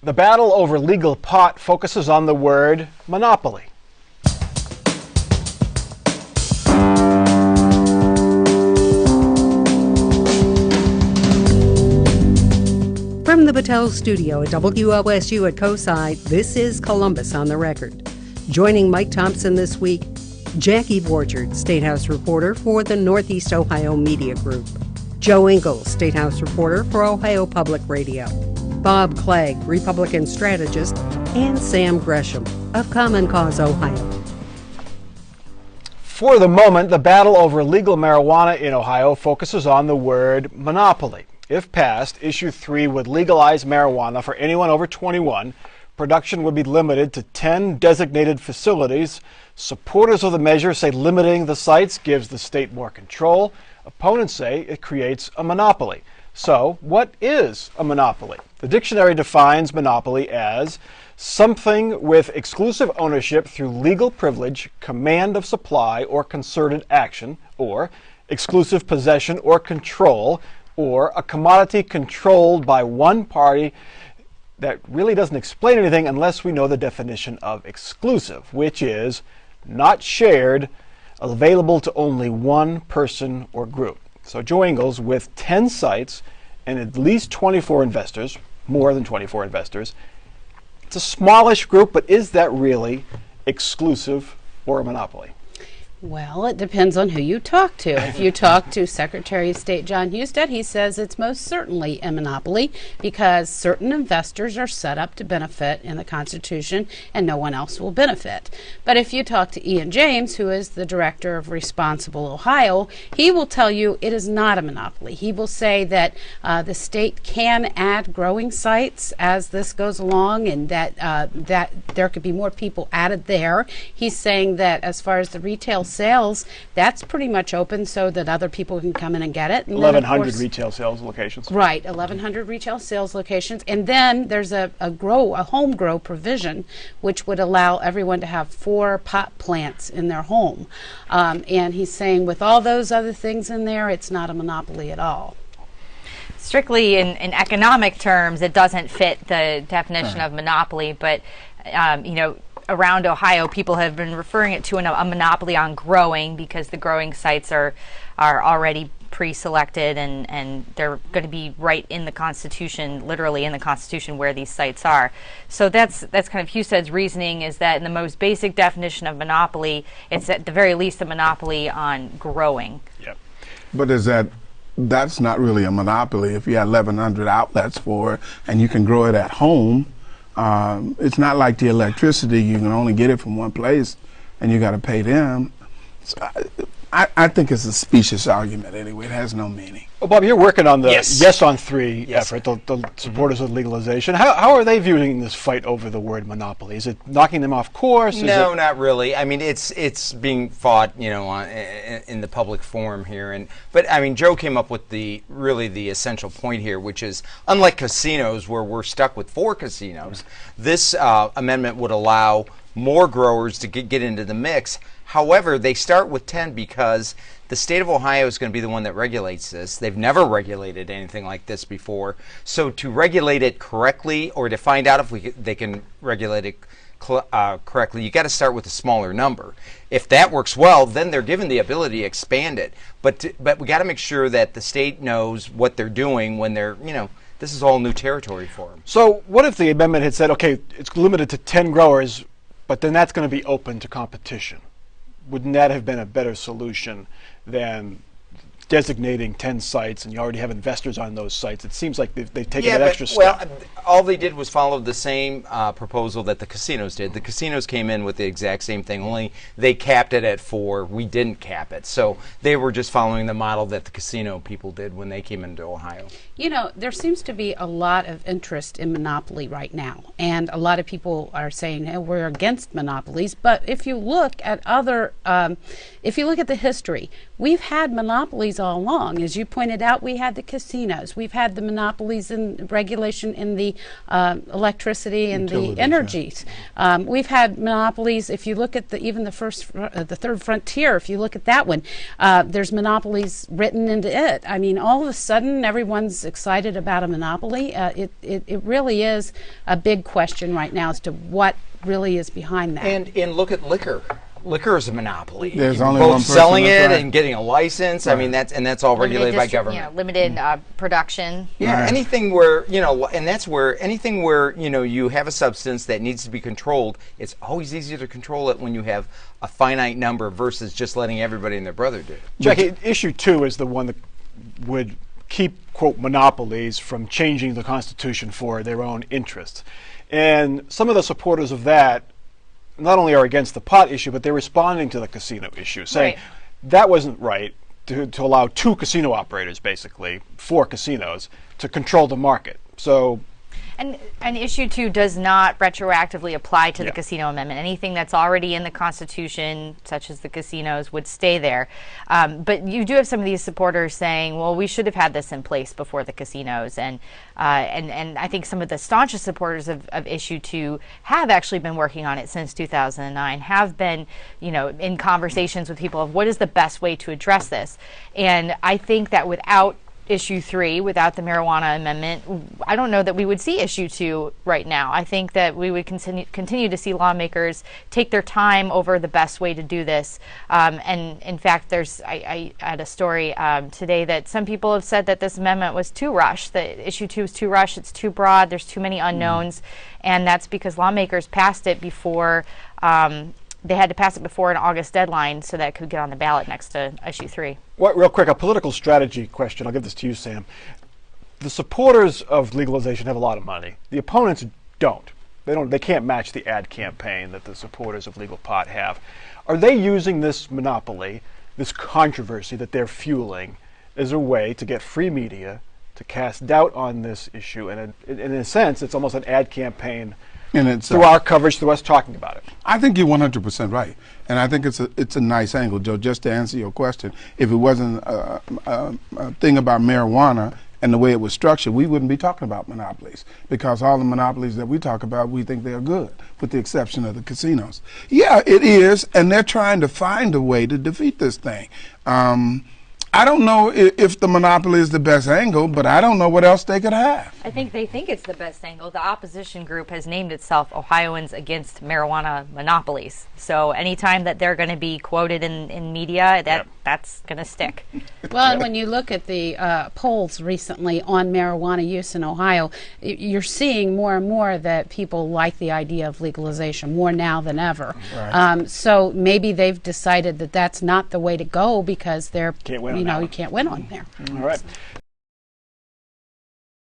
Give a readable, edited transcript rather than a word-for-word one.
The battle over legal pot focuses on the word monopoly. From the Battelle studio at WOSU at Cosi, this is Columbus on the Record. Joining Mike Thompson this week, Jackie Borchard, State House reporter for the Northeast Ohio Media Group. Joe Ingles, State House reporter for Ohio Public Radio. Bob Clegg, Republican strategist, and Sam Gresham of Common Cause Ohio. For the moment, the battle over legal marijuana in Ohio focuses on the word monopoly. If passed, Issue 3 would legalize marijuana for anyone over 21. Production would be limited to 10 designated facilities. Supporters of the measure say limiting the sites gives the state more control. Opponents say it creates a monopoly. So, what is a monopoly? The dictionary defines monopoly as something with exclusive ownership through legal privilege, command of supply, or concerted action, or exclusive possession or control, or a commodity controlled by one party. That really doesn't explain anything unless we know the definition of exclusive, which is not shared, available to only one person or group. So Joe Ingles, with 10 sites and at least 24 investors, more than 24 investors, it's a smallish group, but is that really exclusive or a monopoly? Well, it depends on who you talk to. If you talk to Secretary of State John Husted, he says it's most certainly a monopoly because certain investors are set up to benefit in the Constitution and no one else will benefit. But if you talk to Ian James, who is the director of Responsible Ohio, he will tell you it is not a monopoly. He will say that the state can add growing sites as this goes along and that there could be more people added there. He's saying that as far as the retail sales, that's pretty much open so that other people can come in and get it. And 1,100 retail sales locations. Right, 1,100 retail sales locations. And then there's a home grow provision, which would allow everyone to have 4 pot plants in their home. And he's saying with all those other things in there, it's not a monopoly at all. Strictly in economic terms, it doesn't fit the definition of monopoly, but around Ohio, people have been referring it to a monopoly on growing because the growing sites are already pre-selected and they're going to be right in the Constitution, literally in the Constitution where these sites are. So that's kind of Husted's reasoning, is that in the most basic definition of monopoly, it's at the very least a monopoly on growing. Yep. But that's not really a monopoly if you have 1,100 outlets for it and you can grow it at home. It's not like the electricity, you can only get it from one place and you got to pay them. So I think it's a specious argument anyway. It has no meaning. Well, Bob, you're working on the Yes. on 3 effort, the supporters of legalization. How are they viewing this fight over the word monopoly? Is it knocking them off course? No, not really. I mean, it's being fought, in the public forum here. But I mean, Joe came up with the essential point here, which is unlike casinos where we're stuck with 4 casinos, this amendment would allow more growers to get into the mix. However, they start with 10 because the state of Ohio is going to be the one that regulates this. They've never regulated anything like this before. So to regulate it correctly, or to find out if they can regulate it correctly, you got to start with a smaller number. If that works well, then they're given the ability to expand it. But we got to make sure that the state knows what they're doing when they're, this is all new territory for them. So what if the amendment had said, okay, it's limited to 10 growers, but then that's going to be open to competition? Wouldn't that have been a better solution than designating 10 sites and you already have investors on those sites? It seems like they've taken that extra step. Well, all they did was follow the same proposal that the casinos did. The casinos came in with the exact same thing, only they capped it at 4. We didn't cap it. So they were just following the model that the casino people did when they came into Ohio. There seems to be a lot of interest in monopoly right now, and a lot of people are saying, hey, we're against monopolies. But if you look at the history, we've had monopolies all along. As you pointed out, we had the casinos. We've had the monopolies in regulation in the electricity and Utilities, the energies. We've had monopolies. If you look at even the third frontier, if you look at that one, there's monopolies written into it. I mean, all of a sudden, everyone's excited about a monopoly. It really is a big question right now as to what really is behind that. And look at liquor. Liquor is a monopoly. There's only both one person, selling it that's right. and getting a license. I mean, that's all regulated by government. Limited production. Yeah, Right. anything where, and that's where anything where, you have a substance that needs to be controlled, it's always easier to control it when you have a finite number versus just letting everybody and their brother do it. Jackie, issue 2 is the one that would keep, quote, monopolies from changing the Constitution for their own interests. And some of the supporters of that not only are against the pot issue, but they're responding to the casino issue, saying Right. that wasn't right to allow 2 casino operators, basically, 4 casinos, to control the market. So And issue 2 does not retroactively apply to the Yeah. casino amendment. Anything that's already in the Constitution, such as the casinos, would stay there. But you do have some of these supporters saying, well, we should have had this in place before the casinos. And I think some of the staunchest supporters of issue 2 have actually been working on it since 2009, have been, in conversations with people of what is the best way to address this. And I think that without issue 3, without the marijuana amendment, I don't know that we would see issue 2 right now. I think that we would continue to see lawmakers take their time over the best way to do this. And in fact, I had a story today that some people have said that this amendment was too rushed, that issue 2 is too rushed, it's too broad, there's too many unknowns, and that's because lawmakers passed it before they had to pass it before an August deadline so that it could get on the ballot next to issue 3. real quick, a political strategy question. I'll give this to you, Sam. The supporters of legalization have a lot of money. The opponents don't. They can't match the ad campaign that the supporters of legal pot have. Are they using this monopoly, this controversy that they're fueling, as a way to get free media to cast doubt on this issue? And in a sense, it's almost an ad campaign through our coverage, through us talking about it. I think you're 100% right, and I think it's a nice angle, Joe. Just to answer your question, if it wasn't a thing about marijuana and the way it was structured, we wouldn't be talking about monopolies, because all the monopolies that we talk about, we think they're good, with the exception of the casinos. Yeah, it is, and they're trying to find a way to defeat this thing. I don't know if the monopoly is the best angle, but I don't know what else they could have. I think they think it's the best angle. The opposition group has named itself Ohioans Against Marijuana Monopolies. So anytime that they're going to be quoted in media, that's going to stick. Well, and when you look at the polls recently on marijuana use in Ohio, you're seeing more and more that people like the idea of legalization more now than ever. Right. So maybe they've decided that that's not the way to go because they're, Can't win on you that know, one. you can't win on there. All right.